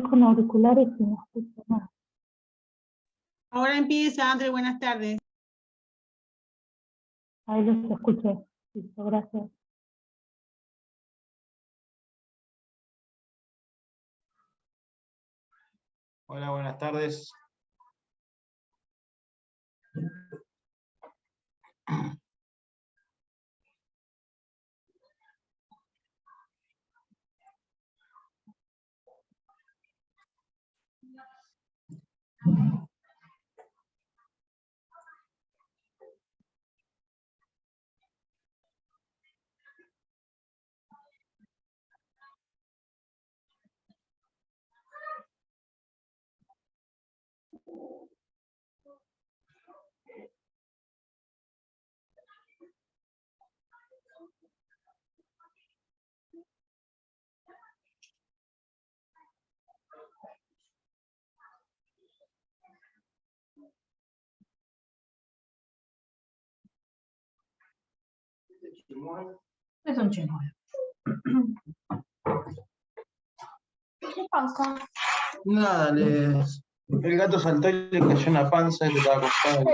Con auriculares y no escucho nada. Ahora empieza, André, buenas tardes. Ahí los escuché. Listo, gracias. Hola, buenas tardes. Es un chimuelo. ¿Qué pasa? Nada, el gato saltó y le cayó en la panza y le estaba acostado.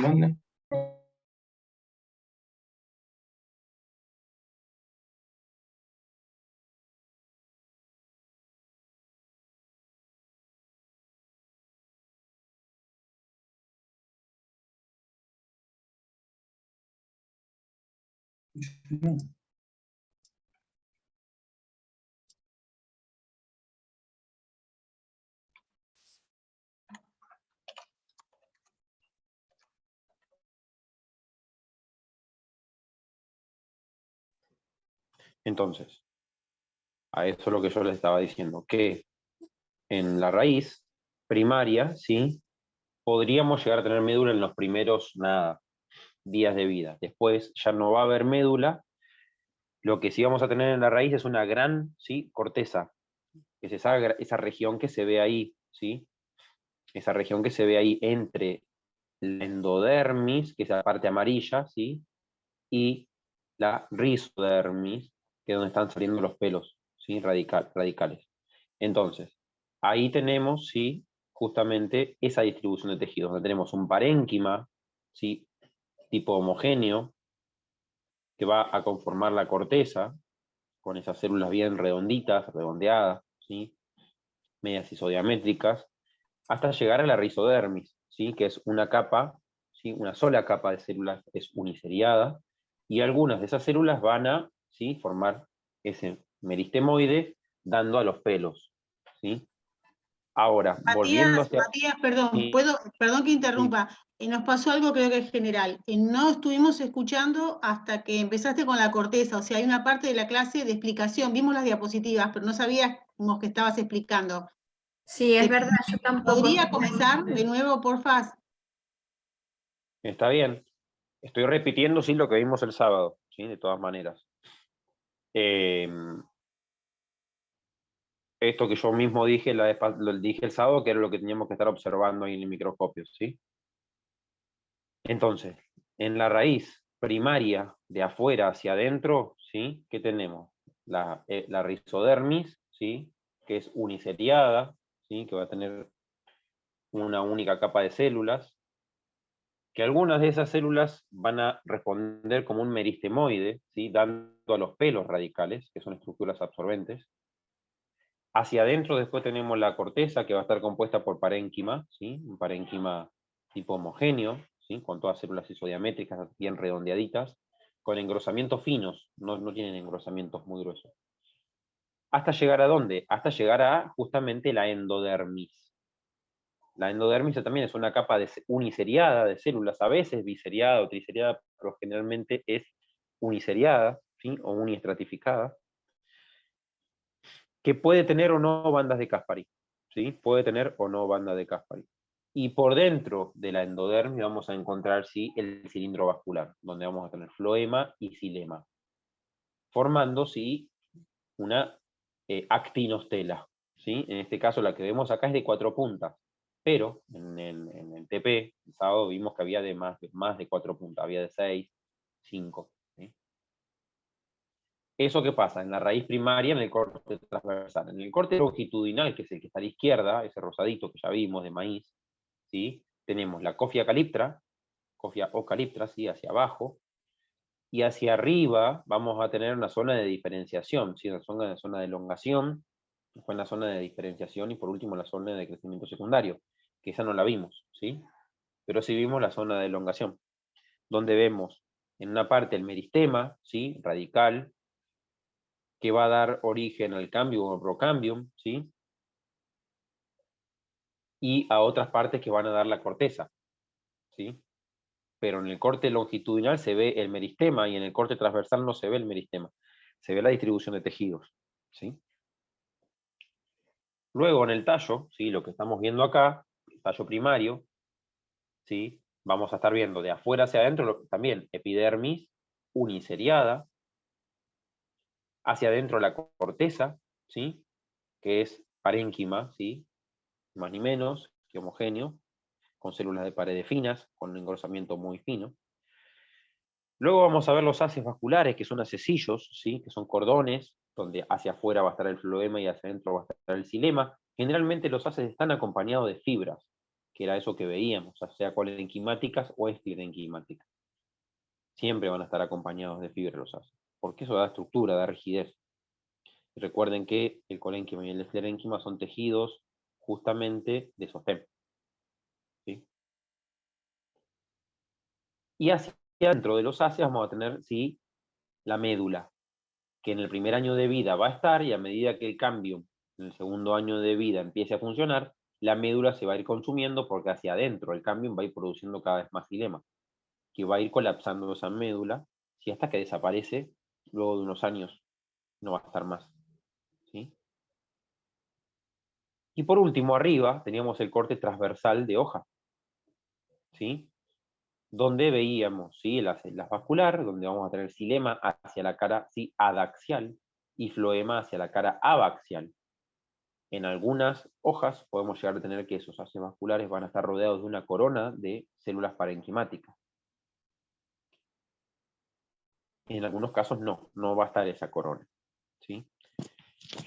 ¿Dónde? Entonces, a eso es lo que yo les estaba diciendo, que en la raíz primaria, ¿sí? Podríamos llegar a tener médula en los primeros, días de vida. Después ya no va a haber médula. Lo que sí vamos a tener en la raíz es una gran, ¿sí? Corteza, que es esa región que se ve ahí, ¿sí? Esa región que se ve ahí entre la endodermis, que es la parte amarilla, ¿sí? Y la rizodermis, que es donde están saliendo los pelos, ¿sí? Radicales. Entonces, ahí tenemos, ¿sí? Justamente esa distribución de tejidos, donde tenemos un parénquima, ¿sí? Tipo homogéneo, que va a conformar la corteza, con esas células bien redonditas, redondeadas, ¿sí? Medias isodiamétricas, hasta llegar a la rizodermis, ¿sí? Que es una capa, ¿sí? Una sola capa de células, es uniseriada, y algunas de esas células van a, ¿sí? Formar ese meristemoide, dando a los pelos, ¿sí? Ahora, volviendo hacia... Matías, perdón, Sí, perdón que sí. interrumpa. Nos pasó algo creo que es general. No estuvimos escuchando hasta que empezaste con la corteza, o sea, hay una parte de la clase de explicación. Vimos las diapositivas, pero no sabíamos que estabas explicando. Sí, es verdad, yo tampoco. ¿Podría comenzar de nuevo, porfa? Está bien. Estoy repitiendo, sí, lo que vimos el sábado, ¿sí? De todas maneras. Esto que yo mismo dije, lo dije el sábado, que era lo que teníamos que estar observando ahí en el microscopio, ¿sí? Entonces, en la raíz primaria, de afuera hacia adentro, ¿sí? ¿Qué tenemos? La rizodermis, ¿sí? Que es uniseriada, ¿sí? Que va a tener una única capa de células, que algunas de esas células van a responder como un meristemoide, ¿sí? Dando a los pelos radicales, que son estructuras absorbentes. Hacia adentro después tenemos la corteza, que va a estar compuesta por parénquima, ¿sí? Un parénquima tipo homogéneo, ¿sí? Con todas células isodiamétricas bien redondeaditas, con engrosamientos finos, no tienen engrosamientos muy gruesos. ¿Hasta llegar a dónde? Hasta llegar a justamente la endodermis. La endodermis también es una capa uniseriada de células, a veces biseriada o triseriada, pero generalmente es uniseriada, ¿sí? O uniestratificada, que puede tener o no bandas de Caspari, ¿sí? Puede tener o no bandas de Caspari. Y por dentro de la endodermis vamos a encontrar, sí, el cilindro vascular, donde vamos a tener floema y xilema, formando, sí, una actinostela, ¿sí? En este caso la que vemos acá es de 4 puntas, pero en el TP, el sábado, vimos que había de más de 4 puntas, había de 6, 5, ¿sí? ¿Eso qué pasa? En la raíz primaria, en el corte transversal. En el corte longitudinal, que es el que está a la izquierda, ese rosadito que ya vimos de maíz, ¿sí? Tenemos la cofia eucaliptra, ¿sí? Hacia abajo, y hacia arriba vamos a tener una zona de diferenciación, ¿sí? Una zona de elongación, después la zona de diferenciación, y por último la zona de crecimiento secundario, que esa no la vimos, ¿sí? Pero sí vimos la zona de elongación, donde vemos en una parte el meristema, ¿sí? Radical, que va a dar origen al cambio o procambium, ¿sí? Y a otras partes que van a dar la corteza, ¿sí? Pero en el corte longitudinal se ve el meristema y en el corte transversal no se ve el meristema, se ve la distribución de tejidos, ¿sí? Luego en el tallo, ¿sí? Lo que estamos viendo acá, el tallo primario, ¿sí? Vamos a estar viendo de afuera hacia adentro también epidermis uniseriada, hacia adentro la corteza, ¿sí? Que es parénquima, ¿sí? Más ni menos que homogéneo, con células de paredes finas, con un engrosamiento muy fino. Luego vamos a ver los haces vasculares, que son hacecillos, ¿sí? Que son cordones, donde hacia afuera va a estar el floema y hacia adentro va a estar el xilema. Generalmente los haces están acompañados de fibras, que era eso que veíamos, ya sea colenquimáticas o esclerenquimáticas. Siempre van a estar acompañados de fibras los haces, porque eso da estructura, da rigidez. Y recuerden que el colénquima y el esclerénquima son tejidos justamente de sostén, ¿sí? Y hacia adentro de los haces vamos a tener, sí, la médula, que en el primer año de vida va a estar, y a medida que el cambio en el segundo año de vida empiece a funcionar, la médula se va a ir consumiendo porque hacia adentro el cambio va a ir produciendo cada vez más xilema, que va a ir colapsando esa médula, ¿sí? Hasta que desaparece, luego de unos años no va a estar más, ¿sí? Y por último, arriba teníamos el corte transversal de hoja, ¿sí? Donde veíamos, ¿sí? las vascular, donde vamos a tener xilema hacia la cara, ¿sí? Adaxial, y floema hacia la cara abaxial. En algunas hojas podemos llegar a tener que esos haces vasculares van a estar rodeados de una corona de células parenquimáticas. En algunos casos no va a estar esa corona, ¿sí?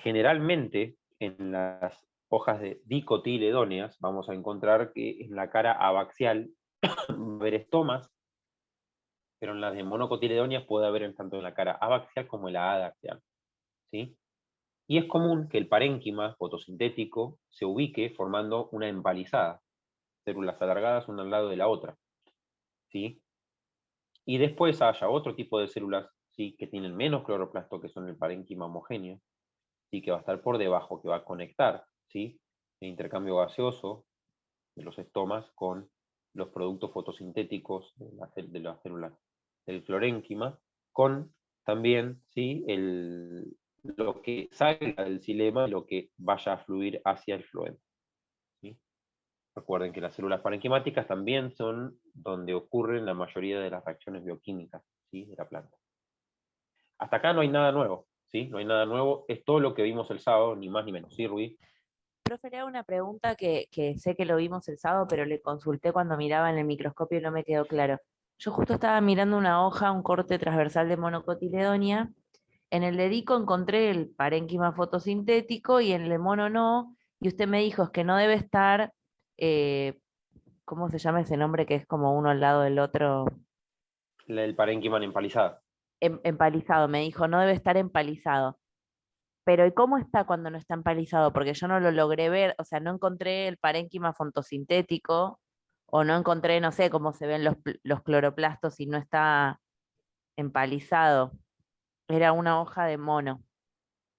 Generalmente, en las hojas de dicotiledóneas, vamos a encontrar que en la cara abaxial va a haber estomas, pero en las de monocotiledóneas puede haber tanto en la cara abaxial como en la adaxial, ¿sí? Y es común que el parénquima fotosintético se ubique formando una empalizada, células alargadas una al lado de la otra, ¿sí? Y después haya otro tipo de células, ¿sí? Que tienen menos cloroplasto, que son el parénquima homogéneo, ¿sí? Que va a estar por debajo, que va a conectar, ¿sí? El intercambio gaseoso de los estomas con los productos fotosintéticos de las células del florénquima, con también, ¿sí? Lo que salga del xilema y lo que vaya a fluir hacia el floema, ¿sí? Recuerden que las células parenquimáticas también son donde ocurren la mayoría de las reacciones bioquímicas, ¿sí? De la planta. Hasta acá no hay nada nuevo, ¿sí? No hay nada nuevo, es todo lo que vimos el sábado, ni más ni menos, ¿sí, Rubí? Profe, le hago una pregunta que sé que lo vimos el sábado, pero le consulté cuando miraba en el microscopio y no me quedó claro. Yo justo estaba mirando una hoja, un corte transversal de monocotiledonia. En el de Dico encontré el parénquima fotosintético y en el de mono no. Y usted me dijo es que no debe estar, eh, ¿cómo se llama ese nombre que es como uno al lado del otro? El parénquima en empalizada. Empalizado. Me dijo, no debe estar empalizado. Pero ¿y cómo está cuando no está empalizado? Porque yo no lo logré ver, o sea, no encontré el parénquima fotosintético, o no encontré, no sé, cómo se ven los cloroplastos si no está empalizado. Era una hoja de mono.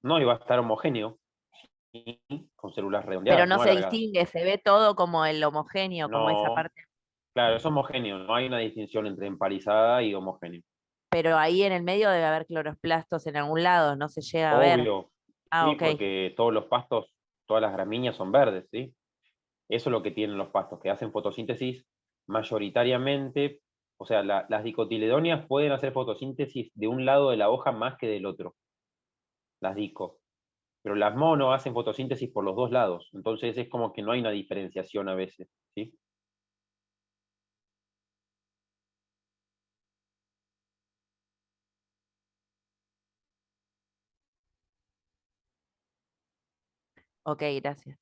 No, y va a estar homogéneo, ¿sí? Con células Pero redondeadas, no no se alargadas. distingue, se ve todo como el homogéneo, como esa No, parte. claro, es homogéneo, no hay una distinción entre empalizada y homogéneo. Pero ahí en el medio debe haber cloroplastos en algún lado, no se llega a ver. Obvio, Ah, sí, ok. porque todos los pastos, todas las gramíneas son verdes, ¿sí? Eso es lo que tienen los pastos, que hacen fotosíntesis mayoritariamente, o sea, las dicotiledóneas pueden hacer fotosíntesis de un lado de la hoja más que del otro, las dico. Pero las mono hacen fotosíntesis por los dos lados, entonces es como que no hay una diferenciación a veces, ¿sí? Ok, gracias.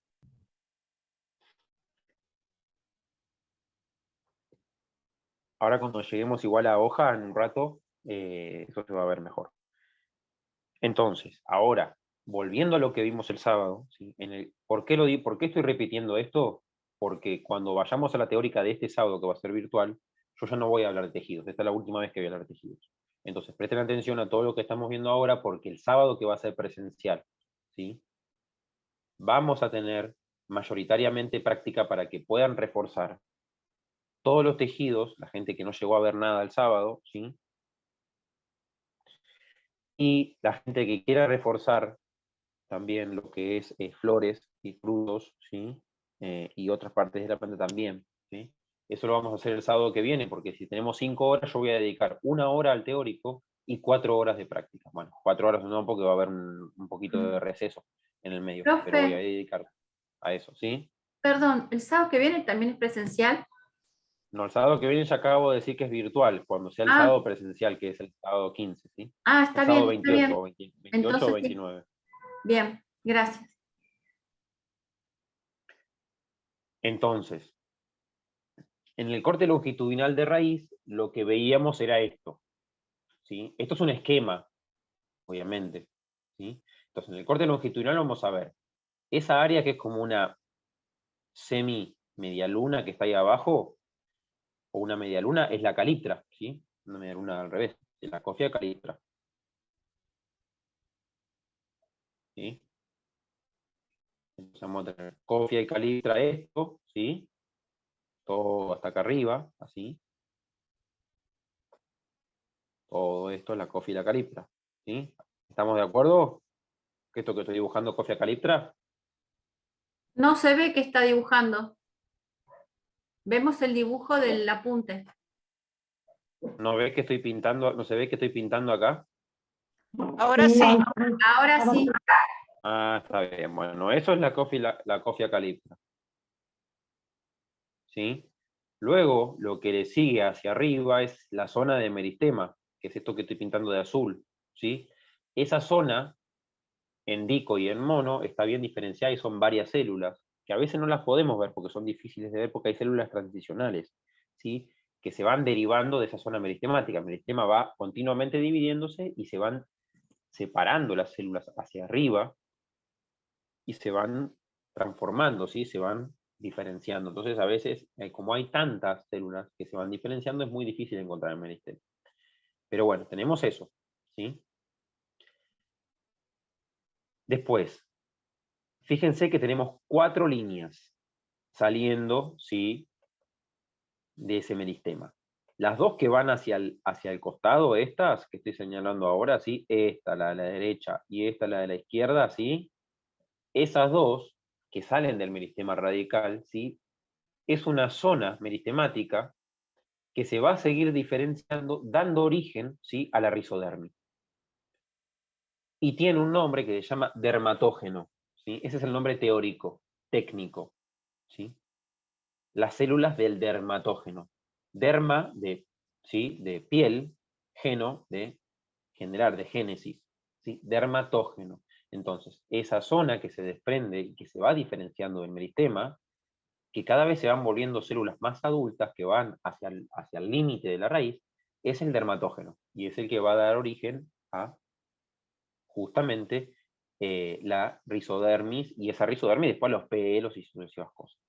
Ahora cuando lleguemos igual a hoja, en un rato, eso se va a ver mejor. Entonces, ahora, volviendo a lo que vimos el sábado, ¿sí? ¿Por qué estoy repitiendo esto? Porque cuando vayamos a la teórica de este sábado, que va a ser virtual, yo ya no voy a hablar de tejidos. Esta es la última vez que voy a hablar de tejidos. Entonces, presten atención a todo lo que estamos viendo ahora, porque el sábado que va a ser presencial, ¿sí? Vamos a tener mayoritariamente práctica para que puedan reforzar todos los tejidos, la gente que no llegó a ver nada el sábado, ¿sí? Y la gente que quiera reforzar también lo que es flores y frutos, ¿sí? Y otras partes de la planta también, ¿sí? Eso lo vamos a hacer el sábado que viene, porque si tenemos 5 horas, yo voy a dedicar 1 hora al teórico y 4 horas de práctica. Bueno, 4 horas no, porque va a haber un poquito de receso en el medio, pero voy a Profe, dedicar a eso, ¿sí? perdón, ¿el sábado que viene también es presencial? No, el sábado que viene ya acabo de decir que es virtual, cuando sea el Ah, sábado presencial, que es el sábado 15, ¿sí? está El sábado bien, está bien. 28 o 28 o Entonces, sí. 29. Bien, gracias. Entonces, en el corte longitudinal de raíz, lo que veíamos era esto, ¿sí? Esto es un esquema, obviamente, ¿sí? Entonces, en el corte longitudinal vamos a ver esa área que es como una semi-medialuna que está ahí abajo, o una medialuna, es la caliptra, ¿sí? Una medialuna al revés, es la cofia caliptra, ¿sí? Entonces vamos a tener cofia y caliptra esto, ¿sí? Todo hasta acá arriba, así. Todo esto es la cofia y la caliptra, ¿sí? ¿Estamos de acuerdo? ¿Que esto que estoy dibujando cofia caliptra? No se ve que está dibujando. Vemos el dibujo del apunte. ¿No ves que estoy pintando, no se ve que estoy pintando acá? Ahora sí. Ahora sí. Ah, está bien. Bueno, eso es la cofia caliptra, ¿sí? Luego, lo que le sigue hacia arriba es la zona de meristema, que es esto que estoy pintando de azul, ¿sí? Esa zona, en dico y en mono, está bien diferenciada y son varias células, que a veces no las podemos ver porque son difíciles de ver porque hay células transicionales, ¿sí? Que se van derivando de esa zona meristemática. El meristema va continuamente dividiéndose y se van separando las células hacia arriba y se van transformando, ¿sí? Se van diferenciando. Entonces, a veces, como hay tantas células que se van diferenciando, es muy difícil encontrar el meristema. Pero bueno, tenemos eso, ¿sí? Después, fíjense que tenemos 4 líneas saliendo, ¿sí? De ese meristema. Las 2 que van hacia el costado, estas que estoy señalando ahora, ¿sí? Esta, la de la derecha, y esta, la de la izquierda, ¿sí? Esas 2 que salen del meristema radical, ¿sí? Es una zona meristemática que se va a seguir diferenciando, dando origen, ¿sí? A la rizodermis. Y tiene un nombre que se llama dermatógeno, ¿sí? Ese es el nombre teórico, técnico, ¿sí? Las células del dermatógeno. Derma ¿sí? De piel, geno de generar, de génesis, ¿sí? Dermatógeno. Entonces, esa zona que se desprende y que se va diferenciando del meristema, que cada vez se van volviendo células más adultas que van hacia el límite de la raíz, es el dermatógeno. Y es el que va a dar origen a justamente la rizodermis, y esa rizodermis después los pelos y sucesivas cosas.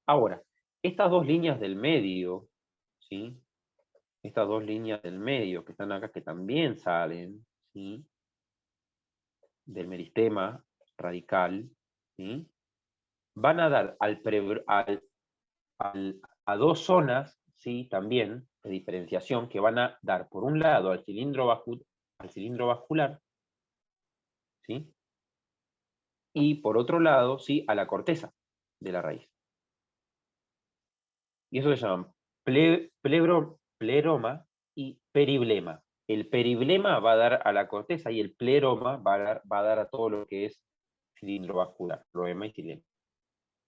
Ahora, estas 2 líneas del medio, ¿sí? Estas 2 líneas del medio que están acá, que también salen, ¿sí? Del meristema radical, ¿sí? Van a dar a 2 zonas, ¿sí? También de diferenciación, que van a dar por un lado al cilindro vascular, ¿sí? Y por otro lado, ¿sí? A la corteza de la raíz. Y eso se llaman pleroma y periblema. El periblema va a dar a la corteza y el pleroma va a dar a todo lo que es cilindro vascular, floema y xilema,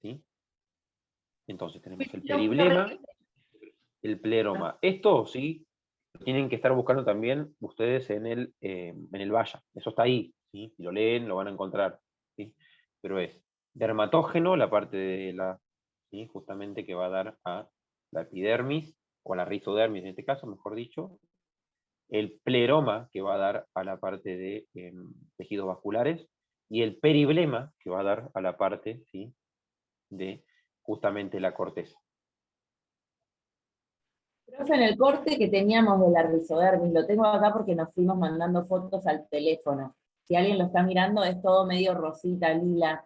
¿sí? Entonces tenemos el periblema, el pleroma. Esto, sí, lo tienen que estar buscando también ustedes en el Vaya. Eso está ahí, ¿sí? Si lo leen, lo van a encontrar, ¿sí? Pero es dermatógeno, la parte de la, ¿sí? Justamente que va a dar a la epidermis, o a la rizodermis en este caso, mejor dicho, el pleroma, que va a dar a la parte de tejidos vasculares, y el periblema, que va a dar a la parte, ¿sí?, de justamente la corteza. Profe, en el corte que teníamos de la rizodermis, lo tengo acá porque nos fuimos mandando fotos al teléfono. Si alguien lo está mirando, es todo medio rosita, lila.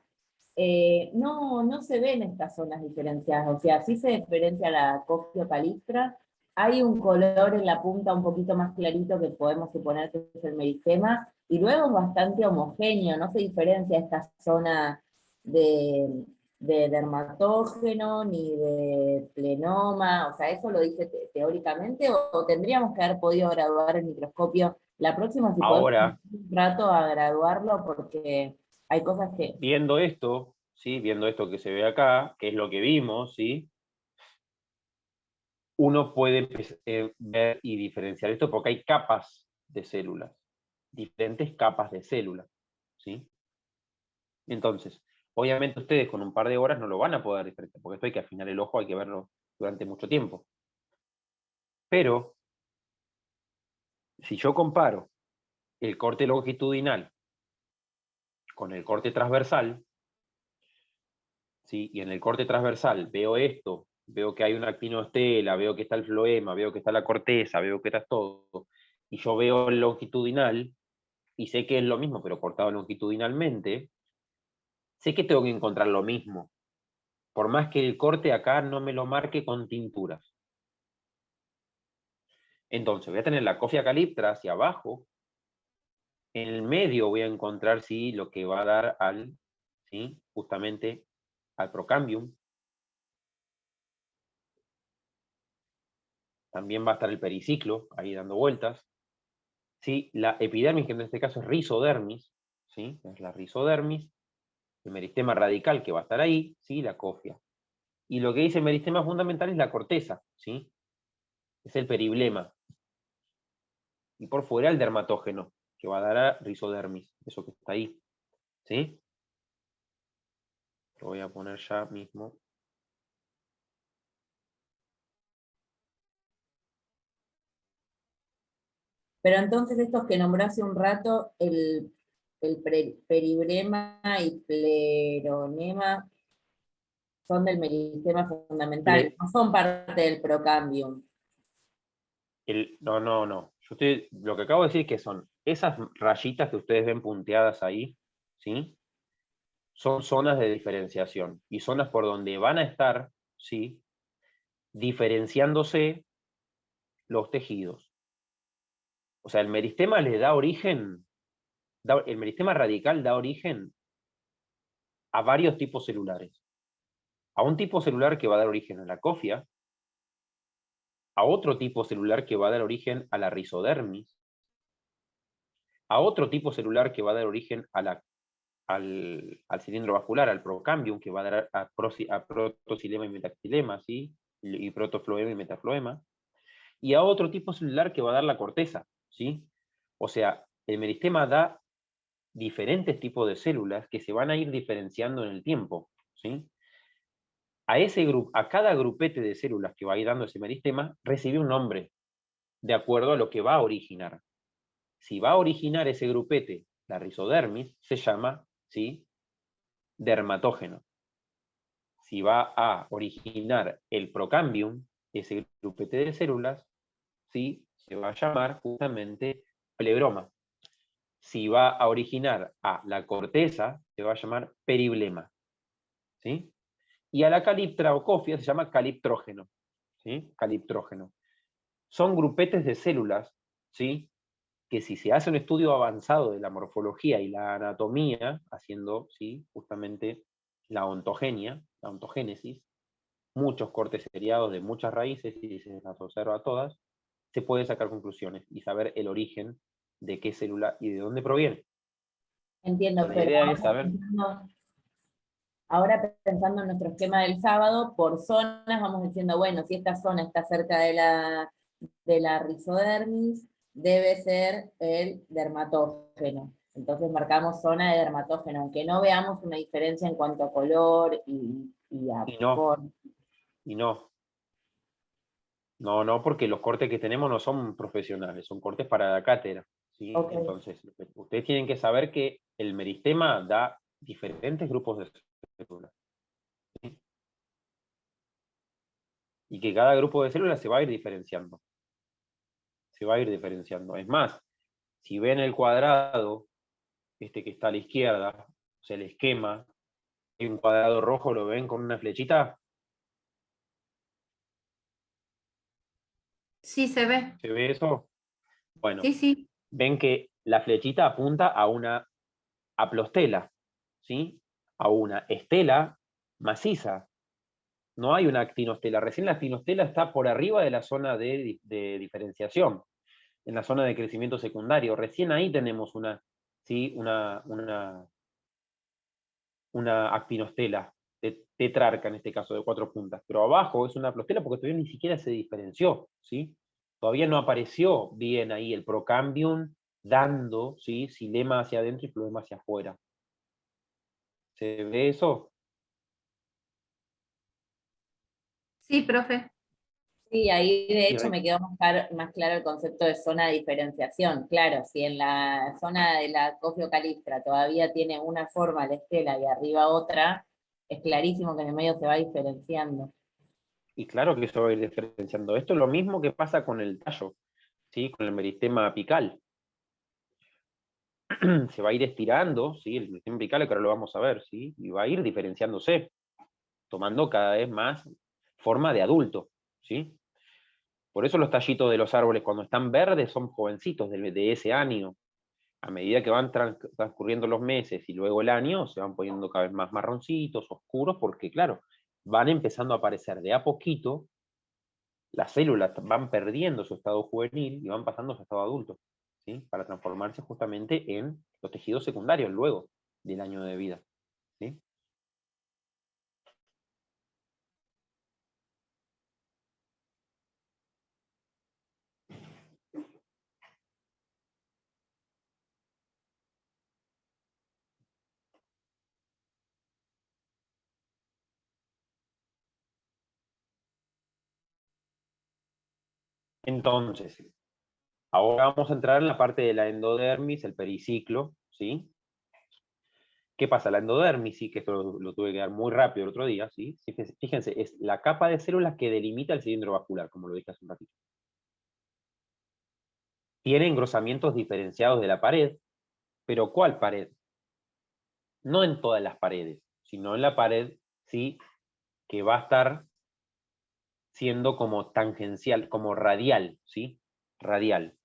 No se ven estas zonas diferenciadas, o sea, sí se diferencia la Coffiocalyptra, hay un color en la punta un poquito más clarito que podemos suponer que es el meristema, y luego es bastante homogéneo, no se diferencia esta zona de dermatógeno ni de plenoma, o sea, ¿eso lo dice teóricamente o tendríamos que haber podido graduar el microscopio? La próxima, si Ahora, podemos un rato a graduarlo, porque hay cosas que... viendo esto, ¿sí?, viendo esto que se ve acá, que es lo que vimos, ¿sí?, uno puede ver y diferenciar esto porque hay capas de células, diferentes capas de células, ¿sí? Entonces, obviamente ustedes con un par de horas no lo van a poder diferenciar, porque esto hay que afinar el ojo, hay que verlo durante mucho tiempo. Pero, si yo comparo el corte longitudinal con el corte transversal, ¿sí?, y en el corte transversal veo esto, veo que hay una actinostela, veo que está el floema, veo que está la corteza, veo que está todo, y yo veo el longitudinal, y sé que es lo mismo, pero cortado longitudinalmente, sé que tengo que encontrar lo mismo, por más que el corte acá no me lo marque con tinturas. Entonces voy a tener la Coffiocalyptra hacia abajo, en el medio voy a encontrar, ¿sí?, lo que va a dar al, ¿sí?, justamente al Procambium. También va a estar el periciclo ahí dando vueltas. ¿Sí? La epidermis, que en este caso es rizodermis, ¿sí?, es la rizodermis, el meristema radical que va a estar ahí, ¿sí?, la cofia. Y lo que dice el meristema fundamental es la corteza, ¿sí?, es el periblema. Y por fuera el dermatógeno, que va a dar a rizodermis, eso que está ahí, ¿sí? Lo voy a poner ya mismo. Pero entonces estos que nombré hace un rato, el peribrema y pleronema, son del meristema fundamental, no son parte del procambium. No. Lo que acabo de decir es que son esas rayitas que ustedes ven punteadas ahí, ¿sí?, son zonas de diferenciación, y zonas por donde van a estar, ¿sí?, diferenciándose los tejidos. O sea, el meristema le da origen, el meristema radical da origen a varios tipos celulares. A un tipo celular que va a dar origen a la cofia, a otro tipo celular que va a dar origen a la rizodermis, a otro tipo celular que va a dar origen a al cilindro vascular, al procambium, que va a dar a protoxilema y metaxilema, ¿sí?, y protofloema y metafloema, y a otro tipo celular que va a dar la corteza, ¿sí? O sea, el meristema da diferentes tipos de células que se van a ir diferenciando en el tiempo, ¿sí? A cada grupete de células que va a ir dando ese meristema, recibe un nombre, de acuerdo a lo que va a originar. Si va a originar ese grupete, la rizodermis, se llama, ¿sí?, dermatógeno. Si va a originar el procambium, ese grupete de células, ¿sí?, se va a llamar justamente plebroma. Si va a originar a la corteza, se va a llamar periblema, ¿sí? Y a la caliptra o cofia se llama caliptrógeno, ¿sí? Caliptrógeno. Son grupetes de células, ¿sí?, que si se hace un estudio avanzado de la morfología y la anatomía, haciendo, ¿sí?, justamente la ontogenia, la ontogénesis, muchos cortes seriados de muchas raíces, y se las observa todas, se puede sacar conclusiones y saber el origen de qué célula y de dónde proviene. Entiendo, La pero idea es saber. Ahora pensando en nuestro esquema del sábado, por zonas vamos diciendo, bueno, si esta zona está cerca de la rizodermis, debe ser el dermatógeno. Entonces marcamos zona de dermatógeno, aunque no veamos una diferencia en cuanto a color y a Y no, forma. y no. No, porque los cortes que tenemos no son profesionales, son cortes para la cátedra, ¿sí? Ok. Entonces, ustedes tienen que saber que el meristema da diferentes grupos de células, ¿sí? Y que cada grupo de células se va a ir diferenciando. Se va a ir diferenciando. Es más, si ven el cuadrado, este que está a la izquierda, o sea, el esquema, hay un cuadrado rojo, ¿lo ven con una flechita? Sí, se ve. ¿Se ve eso? Bueno, Sí, sí. ven que la flechita apunta a una aplostela, ¿sí? A una estela maciza. No hay una actinostela. Recién la actinostela está por arriba de la zona de diferenciación, en la zona de crecimiento secundario. Recién ahí tenemos ¿sí? una actinostela, tetrarca en este caso, de 4 puntas. Pero abajo es una aplostela porque todavía ni siquiera se diferenció, ¿sí? Todavía no apareció bien ahí el procambium dando, ¿sí? Xilema hacia adentro y floema hacia afuera. ¿Se ve eso? Sí, profe. Sí, ahí de Y hecho me quedó más claro el concepto de zona de diferenciación. Claro, si en la zona de la Cofio Calistra todavía tiene una forma la estela y arriba otra, es clarísimo que en el medio se va diferenciando. Y claro que eso va a ir diferenciando. Esto es lo mismo que pasa con el tallo, ¿sí? Con el meristema apical. Se va a ir estirando, ¿sí? El meristema apical, que ahora lo vamos a ver, ¿sí? Y va a ir diferenciándose, tomando cada vez más forma de adulto, ¿sí? Por eso los tallitos de los árboles cuando están verdes son jovencitos de ese año. A medida que van transcurriendo los meses y luego el año, se van poniendo cada vez más marroncitos, oscuros, porque claro, van empezando a aparecer de a poquito, las células van perdiendo su estado juvenil y van pasando a su estado adulto, ¿sí? Para transformarse justamente en los tejidos secundarios luego del año de vida, ¿sí? Entonces, ahora vamos a entrar en la parte de la endodermis, el periciclo, ¿sí? ¿Qué pasa? La endodermis, sí, que esto lo tuve que dar muy rápido el otro día, ¿sí? Fíjense, es la capa de células que delimita el cilindro vascular, como lo dije hace un ratito. Tiene engrosamientos diferenciados de la pared, pero ¿cuál pared? No en todas las paredes, sino en la pared, ¿sí? Que va a estar siendo como tangencial, como radial, ¿sí? Radial.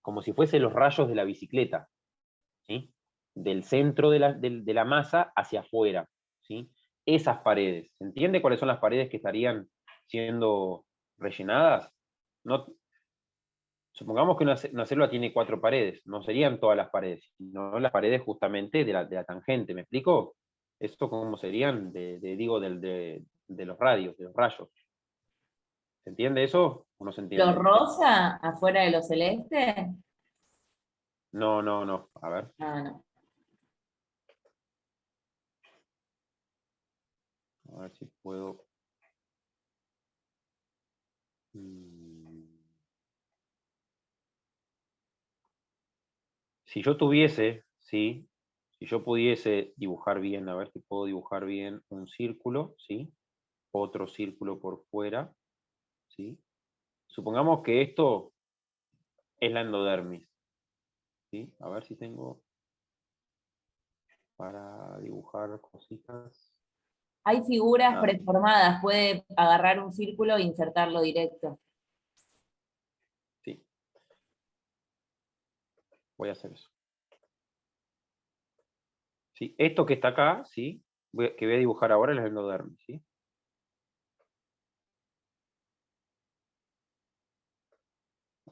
Como si fuese los rayos de la bicicleta, ¿sí? Del centro de la masa hacia afuera, ¿sí? Esas paredes. ¿Se entiende cuáles son las paredes que estarían siendo rellenadas? No, supongamos que una célula tiene 4 paredes, no serían todas las paredes, sino las paredes justamente de la tangente, ¿me explico? ¿Esto cómo serían? De los radios, de los rayos. ¿Se entiende eso o no se ¿Lo entiende? rosa afuera de lo celeste? No. A ver. Ah, no. A ver si puedo. Si yo tuviese, ¿sí? Si yo pudiese dibujar bien, a ver si puedo dibujar bien un círculo, ¿sí? Otro círculo por fuera, ¿sí? Supongamos que esto es la endodermis, ¿sí? A ver si tengo para dibujar cositas. Hay figuras Nada. preformadas, puede agarrar un círculo e insertarlo directo. Sí. Voy a hacer eso. ¿Sí? Esto que está acá, ¿sí? Que voy a dibujar ahora es la endodermis, ¿sí?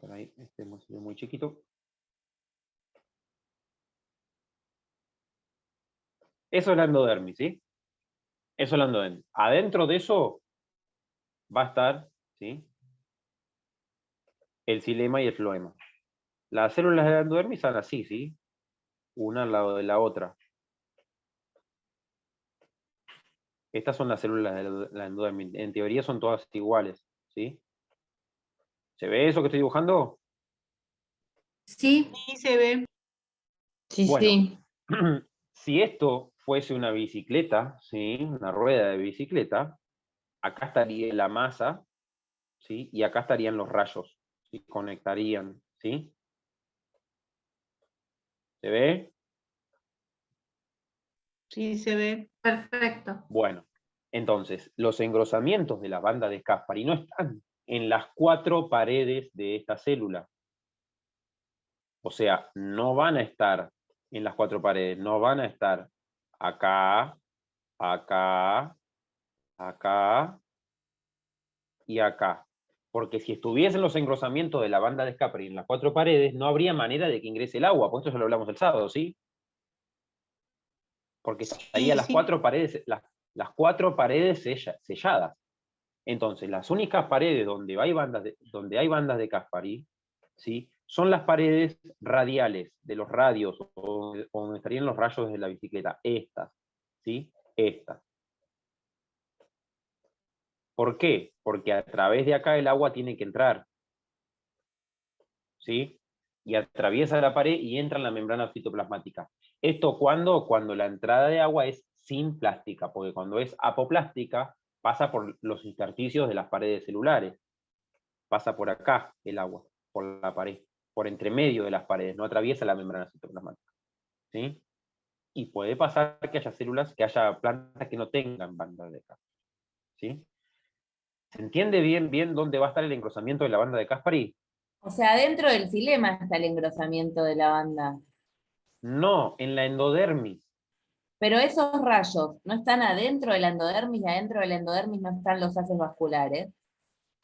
Por ahí, este es muy chiquito. Eso es la endodermis, ¿sí? Eso es la endodermis. Adentro de eso va a estar, ¿sí? El xilema y el floema. Las células de la endodermis son así, ¿sí? una al lado de la otra. Estas son las células de la endodermis. En teoría son todas iguales, ¿sí? ¿Se ve eso que estoy dibujando? Sí, Sí, se ve. Sí, Bueno. sí. Si esto fuese una bicicleta, ¿sí? Una rueda de bicicleta, acá estaría la masa, ¿sí? Y acá estarían los rayos, ¿sí? Conectarían, ¿sí? ¿Se ve? Sí, se ve. perfecto. Bueno, entonces, los engrosamientos de la banda de Caspary no están en las 4 paredes de esta célula. O sea, no van a estar en las 4 paredes, no van a estar acá, acá, acá y acá. Porque si estuviesen los engrosamientos de la banda de Caspary en las 4 paredes, no habría manera de que ingrese el agua. Por esto ya lo hablamos el sábado, ¿sí? Porque estaría Sí, las sí. 4 paredes, las 4 paredes selladas. Entonces, las únicas paredes donde hay bandas de Caspary, ¿sí? Son las paredes radiales de los radios, o donde estarían los rayos de la bicicleta. Estas, ¿sí? Estas. ¿Por qué? Porque a través de acá el agua tiene que entrar, ¿sí? Y atraviesa la pared y entra en la membrana citoplasmática. ¿Esto cuándo? Cuando la entrada de agua es sin plástica, porque cuando es apoplástica pasa por los intersticios de las paredes celulares. Pasa por acá el agua, por la pared, por entre medio de las paredes, no atraviesa la membrana citoplasmática, ¿sí? Y puede pasar que haya células, que haya plantas que no tengan banda de Caspary, ¿sí? ¿Se entiende bien dónde va a estar el engrosamiento de la banda de Caspary? O sea, dentro del xilema está el engrosamiento de la banda. No, en la endodermis. Pero esos rayos no están adentro de la endodermis y adentro de la endodermis no están los haces vasculares.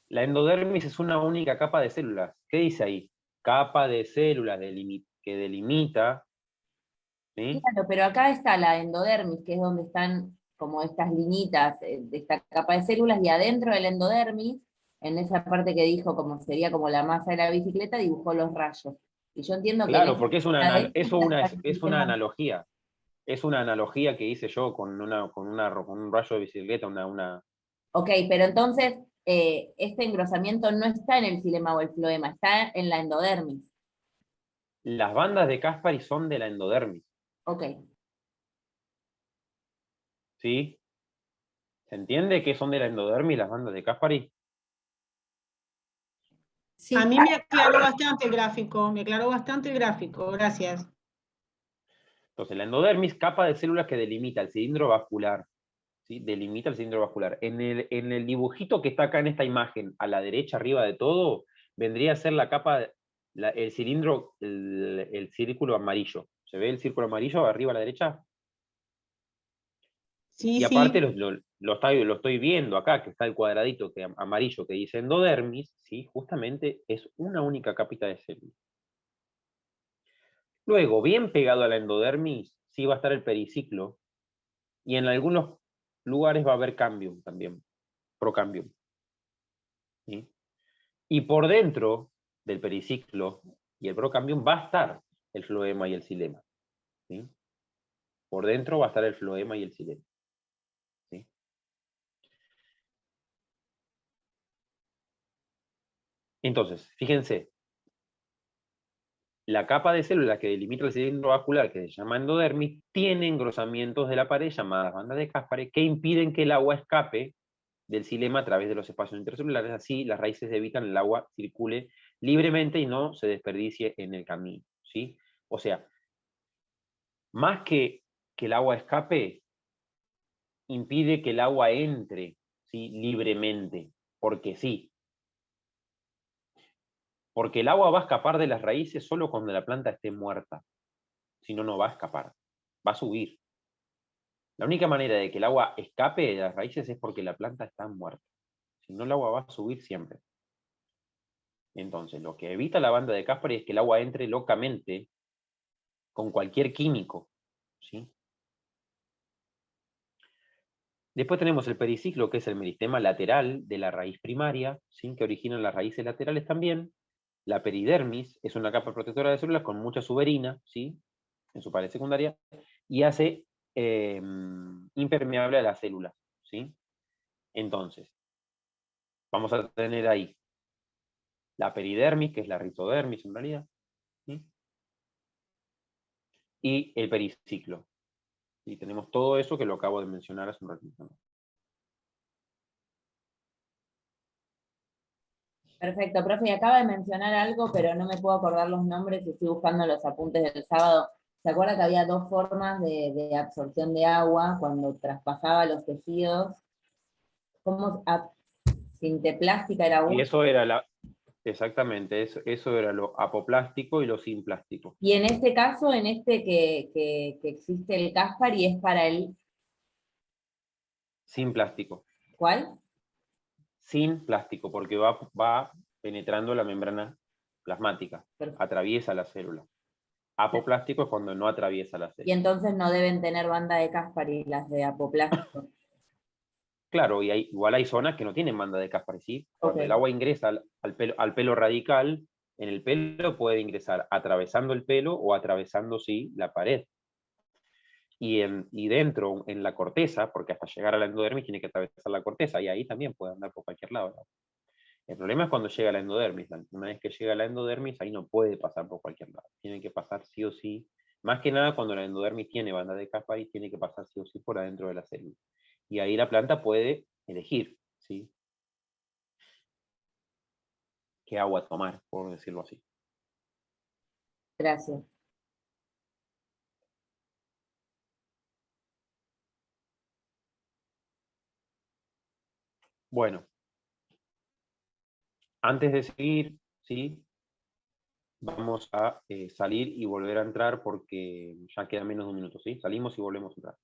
La endodermis es una única capa de células. ¿Qué dice ahí? Capa de células que delimita, ¿sí? Claro, pero acá está la endodermis, que es donde están como estas linitas de esta capa de células, y adentro de la endodermis, en esa parte que dijo como sería como la masa de la bicicleta, dibujó los rayos. Y yo entiendo que en Claro, esa porque es una sistema. analogía. Es una analogía que hice yo con un rayo de bicicleta, Ok, pero entonces este engrosamiento no está en el xilema o el floema, está en la endodermis. Las bandas de Caspary son de la endodermis, Ok. ¿sí? ¿Se entiende que son de la endodermis las bandas de Caspary? Sí, A mí me aclaró bastante el gráfico, gracias. Entonces, la endodermis, capa de células que delimita el cilindro vascular, ¿sí? Delimita el cilindro vascular. En el dibujito que está acá en esta imagen, a la derecha, arriba de todo, vendría a ser la capa, el cilindro, el círculo amarillo. ¿Se ve el círculo amarillo arriba a la derecha? Sí, Y sí. aparte lo estoy viendo acá, que está el cuadradito amarillo que dice endodermis, ¿sí? Justamente es una única capita de célula. Luego, bien pegado a la endodermis, sí va a estar el periciclo, y en algunos lugares va a haber cambium también, procambium, ¿sí? Y por dentro del periciclo y el procambium va a estar el floema y el xilema, ¿sí? Por dentro va a estar el floema y el xilema, ¿sí? Entonces, fíjense, la capa de células que delimita el cilindro vascular, que se llama endodermis, tiene engrosamientos de la pared llamadas bandas de Caspary que impiden que el agua escape del xilema a través de los espacios intercelulares. Así las raíces evitan el agua circule libremente y no se desperdicie en el camino, ¿sí? O sea, más que el agua escape, impide que el agua entre, ¿sí? Libremente, porque sí. Porque el agua va a escapar de las raíces solo cuando la planta esté muerta. Si no, no va a escapar, va a subir. La única manera de que el agua escape de las raíces es porque la planta está muerta. Si no, el agua va a subir siempre. Entonces, lo que evita la banda de Caspary es que el agua entre locamente con cualquier químico, ¿sí? Después tenemos el periciclo, que es el meristema lateral de la raíz primaria, ¿sí? Que originan las raíces laterales también. La peridermis es una capa protectora de células con mucha suberina, ¿sí? en su pared secundaria, y hace impermeable a las células, ¿sí? Entonces, vamos a tener ahí la peridermis, que es la rizodermis en realidad, ¿sí? Y el periciclo. Y tenemos todo eso que lo acabo de mencionar hace un ratito. Perfecto, profe, y acaba de mencionar algo, pero no me puedo acordar los nombres y estoy buscando los apuntes del sábado. ¿Se acuerda que había dos formas de absorción de agua cuando traspasaba los tejidos? ¿Cómo? Sinteplástica era Y una. eso era exactamente, eso era lo apoplástico y lo simplástico. Y en este caso, en este que existe el Caspari, es para el Simplástico. ¿cuál? Sin plástico, porque va penetrando la membrana plasmática, Perfecto. atraviesa la célula. Apoplástico es cuando no atraviesa la Y célula. entonces no deben tener banda de Caspari las de apoplástico. Claro, y igual hay zonas que no tienen banda de Caspari, ¿sí? Cuando Ok. el agua ingresa al pelo radical, en el pelo puede ingresar atravesando el pelo o atravesando, sí, la pared. Y dentro, en la corteza, porque hasta llegar a la endodermis tiene que atravesar la corteza, y ahí también puede andar por cualquier lado, ¿no? El problema es cuando llega a la endodermis. Una vez que llega a la endodermis, ahí no puede pasar por cualquier lado. Tiene que pasar sí o sí. Más que nada cuando la endodermis tiene banda de Caspari, tiene que pasar sí o sí por adentro de la célula. Y ahí la planta puede elegir, ¿sí? Qué agua tomar, por decirlo así. Gracias. Bueno, antes de seguir, ¿sí? Vamos a salir y volver a entrar porque ya queda menos de un minuto, ¿sí? Salimos y volvemos a entrar.